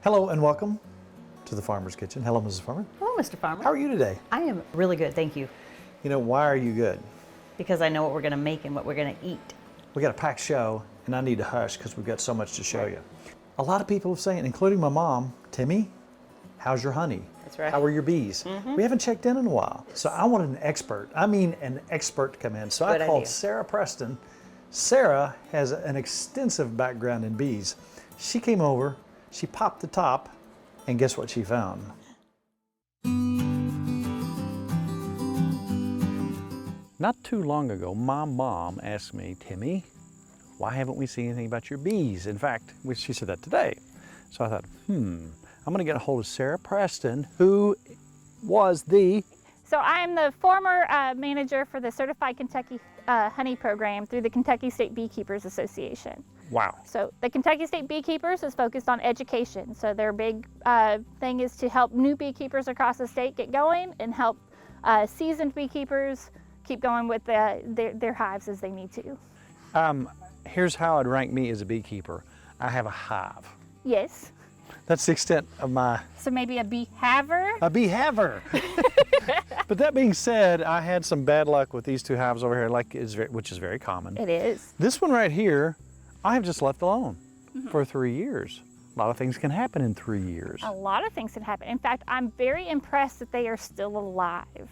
Hello and welcome to the Farmer's Kitchen. Hello, Mrs. Farmer. Hello, Mr. Farmer. How are you today? I am really good, thank you. You know, why are you good? Because I know what we're going to make and what we're going to eat. We got a packed show, and I need to hush because we've got so much to show you. A lot of people have saying, including my mom, Timmy, how's your honey? That's right. How are your bees? We haven't checked in a while. So I wanted an expert to come in. So Good I called idea. Sarah Preston. Sarah has an extensive background in bees. She came over, she popped the top, and guess what she found? Not too long ago, my mom asked me, Timmy, why haven't we seen anything about your bees? In fact, she said that today. So I thought, I'm gonna get a hold of Sarah Preston, who was the... So I'm the former manager for the Certified Kentucky Honey Program through the Kentucky State Beekeepers Association. Wow. So the Kentucky State Beekeepers is focused on education. So their big thing is to help new beekeepers across the state get going and help seasoned beekeepers keep going with their hives as they need to. Here's how I'd rank me as a beekeeper. I have a hive. Yes. That's the extent of my... So maybe a bee-haver? A bee-haver. But that being said, I had some bad luck with these two hives over here, which is very common. It is. This one right here, I have just left alone for 3 years. A lot of things can happen in 3 years. A lot of things can happen. In fact, I'm very impressed that they are still alive.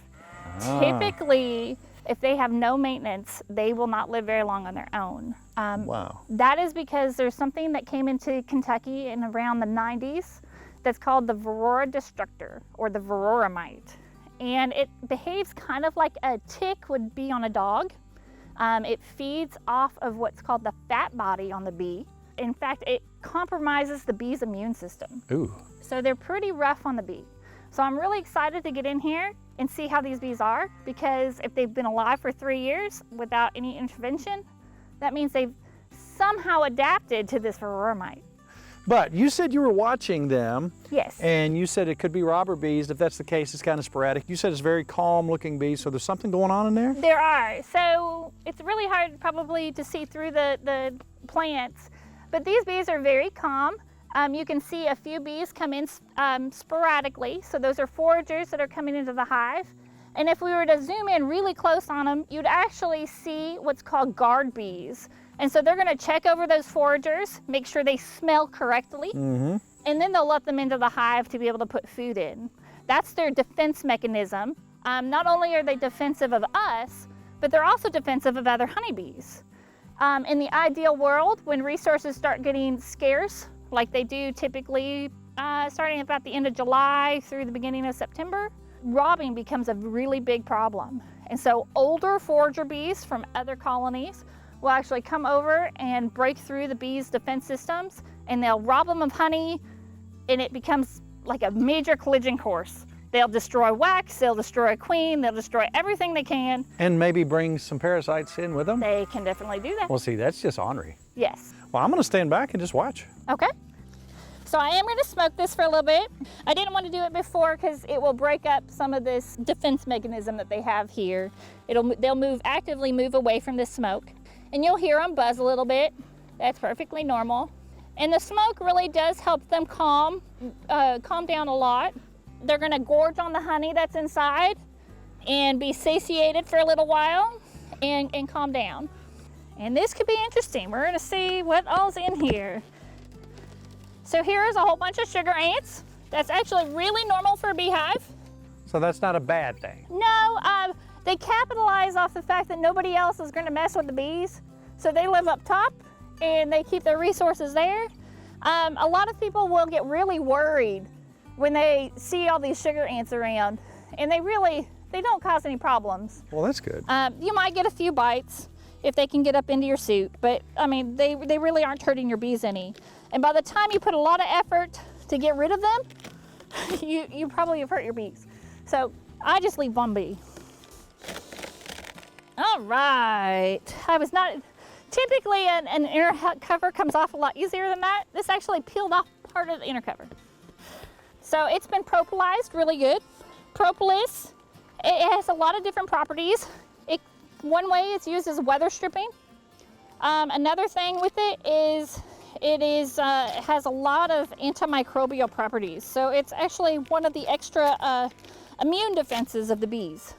Typically, if they have no maintenance, they will not live very long on their own. Wow. That is because there's something that came into Kentucky in around the 90s that's called the Varroa Destructor, or the Varroa mite. And it behaves kind of like a tick would be on a dog. It feeds off of what's called the fat body on the bee. In fact, it compromises the bee's immune system. Ooh. So they're pretty rough on the bee. So I'm really excited to get in here and see how these bees are, because if they've been alive for 3 years without any intervention, that means they've somehow adapted to this Varroa mite. But you said you were watching them. Yes. And you said it could be robber bees. If that's the case, it's kind of sporadic. You said it's very calm looking bees, so there's something going on in there? There are. So it's really hard probably to see through the plants, but these bees are very calm. You can see a few bees come in sporadically. So those are foragers that are coming into the hive. And if we were to zoom in really close on them, you'd actually see what's called guard bees. And so they're going to check over those foragers, make sure they smell correctly, and then they'll let them into the hive to be able to put food in. That's their defense mechanism. Not only are they defensive of us, but they're also defensive of other honeybees. In the ideal world, when resources start getting scarce, like they do typically starting about the end of July through the beginning of September, robbing becomes a really big problem. And so older forager bees from other colonies will actually come over and break through the bees' defense systems, and they'll rob them of honey, and it becomes like a major collision course. They'll destroy wax, they'll destroy a queen, they'll destroy everything they can. And maybe bring some parasites in with them? They can definitely do that. Well, see, that's just ornery. Yes. Well, I'm going to stand back and just watch. Okay. So I am going to smoke this for a little bit. I didn't want to do it before because it will break up some of this defense mechanism that they have here. They'll actively move away from this smoke. And you'll hear them buzz a little bit. That's perfectly normal. And the smoke really does help them calm down a lot. They're going to gorge on the honey that's inside and be satiated for a little while and calm down. And this could be interesting. We're going to see what all's in here. So here is a whole bunch of sugar ants. That's actually really normal for a beehive. So that's not a bad thing. No, they capitalize off the fact that nobody else is going to mess with the bees. So they live up top and they keep their resources there. A lot of people will get really worried when they see all these sugar ants around, and they don't cause any problems. Well, that's good. You might get a few bites if they can get up into your suit, but I mean, they really aren't hurting your bees any. And by the time you put a lot of effort to get rid of them, you probably have hurt your bees. So I just leave one bee. All right, typically an inner cover comes off a lot easier than that. This actually peeled off part of the inner cover. So it's been propolized really good. Propolis, it has a lot of different properties. One way it's used as weather stripping. Another thing with it is It is has a lot of antimicrobial properties. So it's actually one of the extra immune defenses of the bees.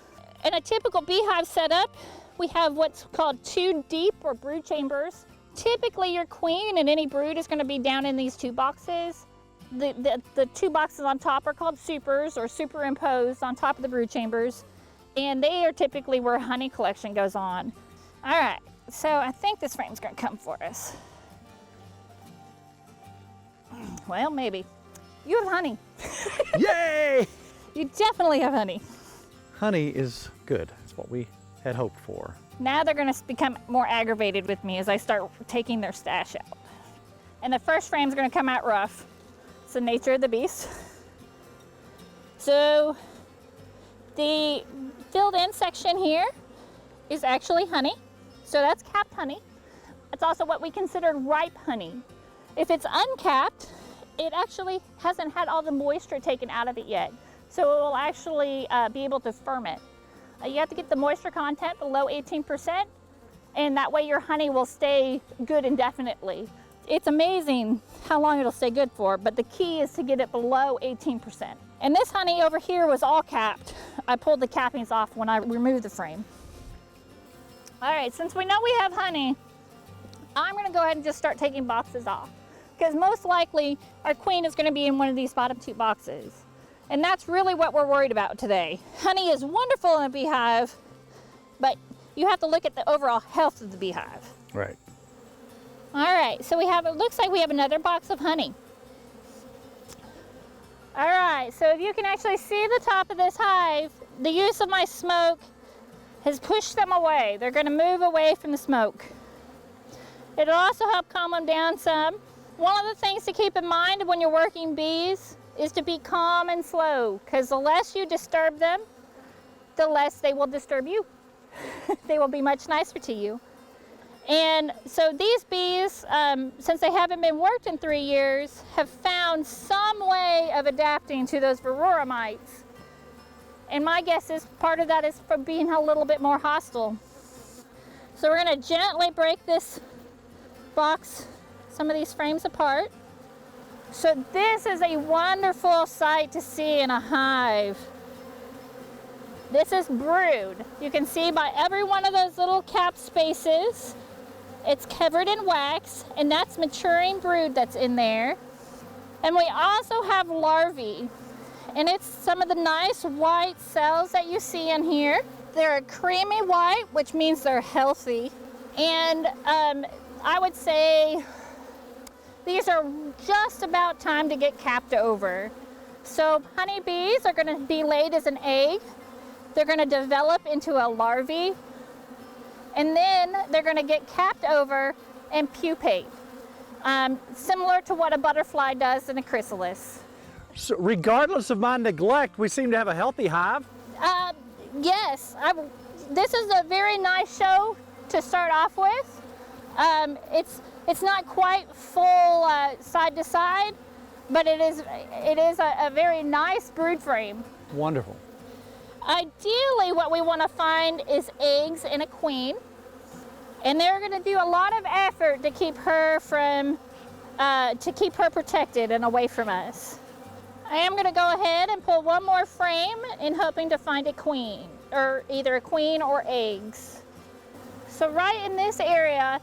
In a typical beehive setup, we have what's called 2 deep or brood chambers. Typically your queen and any brood is going to be down in these 2 boxes. The 2 boxes on top are called supers or superimposed on top of the brood chambers. And they are typically where honey collection goes on. All right, so I think this frame's going to come for us. Well, maybe. You have honey. Yay! You definitely have honey. Honey is good. That's what we had hoped for. Now they're going to become more aggravated with me as I start taking their stash out. And the first frame's going to come out rough. It's the nature of the beast. So the filled in section here is actually honey. So that's capped honey. It's also what we consider ripe honey. If it's uncapped, it actually hasn't had all the moisture taken out of it yet. So it will actually be able to ferment. You have to get the moisture content below 18%, and that way your honey will stay good indefinitely. It's amazing how long it'll stay good for, but the key is to get it below 18%. And this honey over here was all capped. I pulled the cappings off when I removed the frame. All right, since we know we have honey, I'm gonna go ahead and just start taking boxes off, because most likely our queen is gonna be in one of these bottom 2 boxes. And that's really what we're worried about today. Honey is wonderful in a beehive, but you have to look at the overall health of the beehive. Right. All right, so it looks like we have another box of honey. All right, so if you can actually see the top of this hive, the use of my smoke has pushed them away. They're gonna move away from the smoke. It'll also help calm them down some. One of the things to keep in mind when you're working bees is to be calm and slow, because the less you disturb them, the less they will disturb you. They will be much nicer to you. And so these bees, since they haven't been worked in 3 years, have found some way of adapting to those Varroa mites. And my guess is part of that is from being a little bit more hostile. So we're going to gently break this box, some of these frames apart. So this is a wonderful sight to see in a hive. This is brood. You can see by every one of those little cap spaces, it's covered in wax, and that's maturing brood that's in there. And we also have larvae, and it's some of the nice white cells that you see in here. They're a creamy white, which means they're healthy. And I would say these are just about time to get capped over. So honeybees are going to be laid as an egg. They're going to develop into a larvae, and then they're going to get capped over and pupate, similar to what a butterfly does in a chrysalis. So regardless of my neglect, we seem to have a healthy hive. Yes, this is a very nice show to start off with. It's not quite full side to side, but it is a very nice brood frame. Wonderful. Ideally, what we want to find is eggs in a queen, and they're going to do a lot of effort to keep her protected and away from us. I am going to go ahead and pull one more frame in hoping to find a queen, or either a queen or eggs. So right in this area,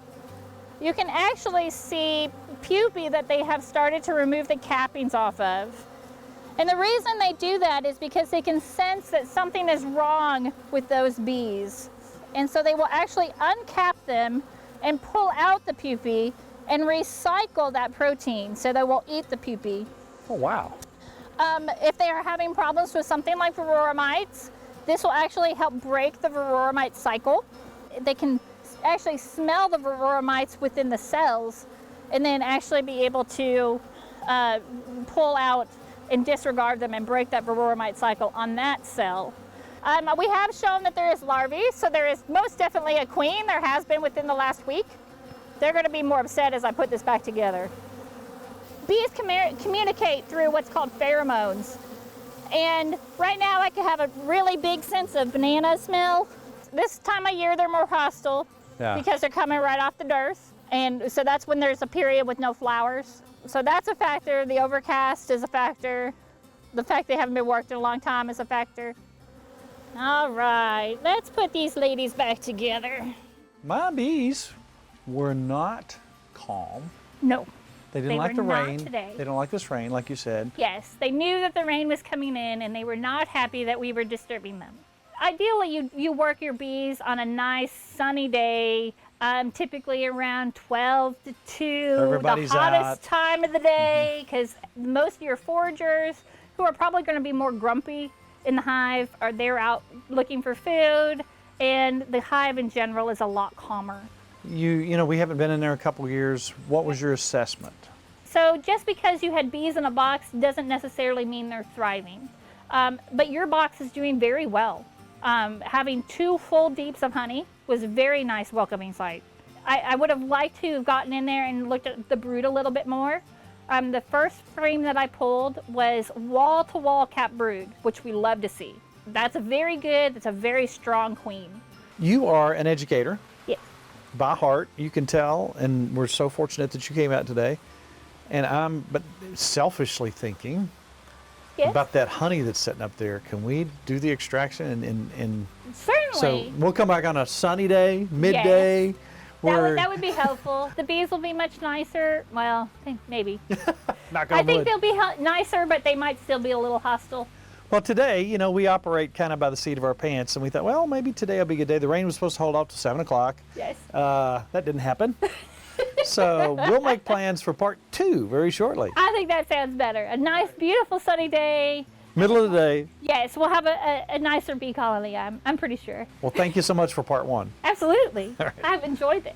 you can actually see pupae that they have started to remove the cappings off of. And the reason they do that is because they can sense that something is wrong with those bees. And so they will actually uncap them and pull out the pupae and recycle that protein, so they will eat the pupae. Oh, wow. If they are having problems with something like Varroa mites, this will actually help break the Varroa mite cycle. They can actually smell the Varroa mites within the cells and then actually be able to pull out and disregard them and break that Varroa mite cycle on that cell. We have shown that there is larvae, so there is most definitely a queen. There has been within the last week. They're going to be more upset as I put this back together. Bees communicate through what's called pheromones. And right now I can have a really big sense of banana smell. This time of year they're more hostile because they're coming right off the dearth. And so that's when there's a period with no flowers. So that's a factor. The overcast is a factor. The fact they haven't been worked in a long time is a factor. All right, let's put these ladies back together. My bees were not calm. No. They didn't They like the were not rain. today. They don't like this rain, like you said. Yes, they knew that the rain was coming in and they were not happy that we were disturbing them. Ideally, you work your bees on a nice sunny day, typically around 12 to 2, Everybody's the hottest out. time of the day, because most of your foragers, who are probably going to be more grumpy in the hive, they're out looking for food, and the hive in general is a lot calmer. You know, we haven't been in there a couple years. What was your assessment? So just because you had bees in a box doesn't necessarily mean they're thriving. But your box is doing very well. Having 2 full deeps of honey was a very nice welcoming sight. I would have liked to have gotten in there and looked at the brood a little bit more. The first frame that I pulled was wall-to-wall cap brood, which we love to see. That's a very strong queen. You are an educator. Yes. By heart, you can tell, and we're so fortunate that you came out today. And I'm, but selfishly thinking Yes. about that honey that's sitting up there. Can we do the extraction? And Certainly. so we'll come back on a sunny day, midday. That would be helpful. The bees will be much nicer. Well, maybe. Knock on I think wood. they'll be nicer, but they might still be a little hostile. Well, today, you know, we operate kind of by the seat of our pants, and we thought, well, maybe today will be a good day. The rain was supposed to hold off till 7 o'clock. Yes. That didn't happen. So we'll make plans for part 2 very shortly. I think that sounds better. A nice, beautiful sunny day. Middle of the day. Yes, we'll have a nicer bee colony, I'm pretty sure. Well, thank you so much for part 1. Absolutely. All right. I've enjoyed this.